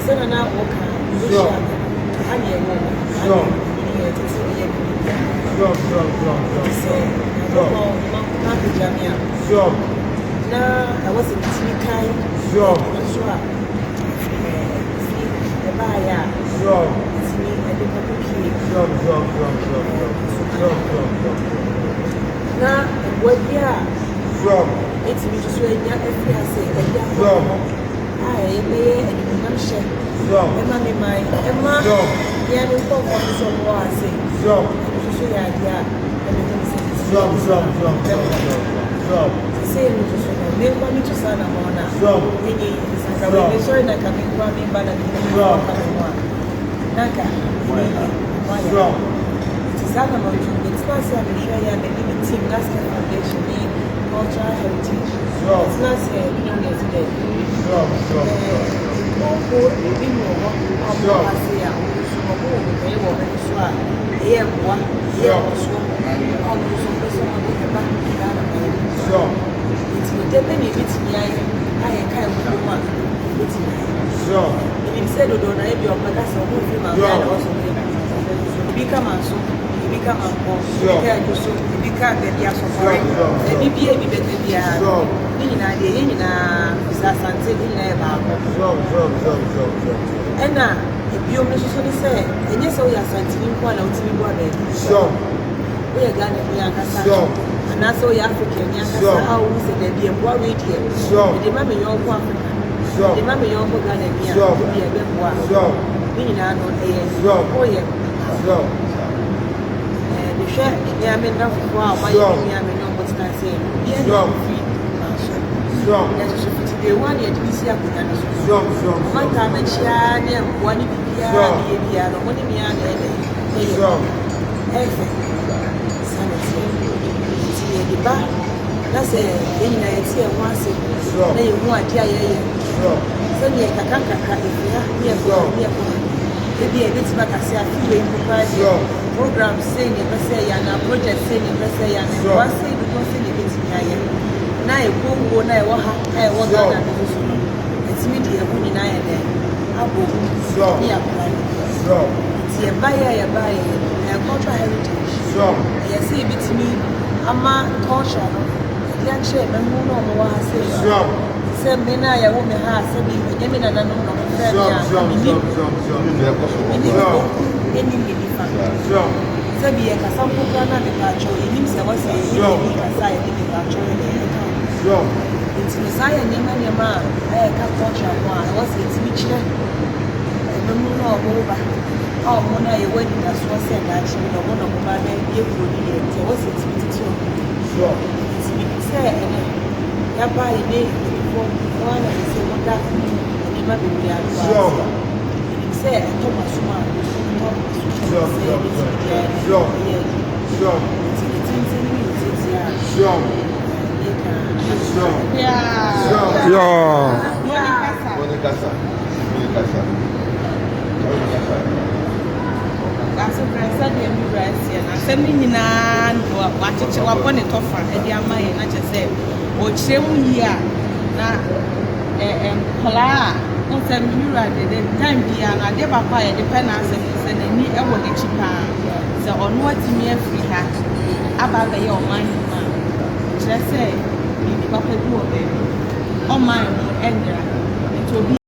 send an hour walk. Sure. Sure. Sure. Now I was in Tikai. Sure. Sure. The buyer. Sure. It's me and the cookie. Sure. Now, what year? Sure. It's me to swear that if you say, sure. I may and I'm sure. Sure. Emma, Emma. Sure. Yeah, we talk on some more. I say. Sure. Yeah. Sure. Say, make money to Sana Mona. Sure. Meaning, I'm sorry that I'm coming back and Naka. Sure. It's not about you. It's not saying I'm the team. That's the foundation in cultural heritage. Sure. It's not saying you don't get today. Sure. It's depending if it's me, I can't do one. Sure. If you said, don't I have your bagas or move him and also become a so, become a boss, so become the Dia Safari, the BPA be better Dia, meaning I did in a Sasante in Neva. And now, if you usually say, and yes, we are sending one out to me one day. Sure. We are going to be a Casa. And that's all African. How we say that be a war radio. Sure. The mammy your Africa. Sure. The mammy your Ghana. Sure. Be a bit war. Sure. Meaning I don't hear. Sure. Oh, yeah. Sure. And the share, yeah, I mean, that's wow. My young what's I say. Yeah, sure. Sure. The one yet we see up with us. Sure. One time and share one in the piano, one in the piano. Sure. Everything. That's a once a one day. Send me a cacanca if you have maybe a bit back as a program saying a message and a project saying a message and one say because they get me. Now a boom, I want it's me, dear, when I am there. I will be a plan. It's a buyer, a cultural heritage. Yes, see, it's me. Ama culture no ya che me mu no mo wa se se me na ya wo me ha se bi me me na no no fe ya ni fa se bi e ka sam ko na me pa cho ni se wa se ni ka sa ya ni ka cho ni it's me sa ya ni ma ka culture wa wa se ti mi chire me mu no mo ba oh mo na ye wa ni ka so se ga chi no mo no mo ba na ye ko ni ye se wa se ti sure. Say, ya buy a day before one of the same that and never be sure. Say, Thomas, that's a present in the and sending in watch it upon it offer, and the Amay, not just say, or Chem here, Kola, on some mirror, the time be an Adeba Pie, the penance, and a near ever the cheaper. So, on what me free hat, about the your mind, just say, in the Papa do, baby, on my own,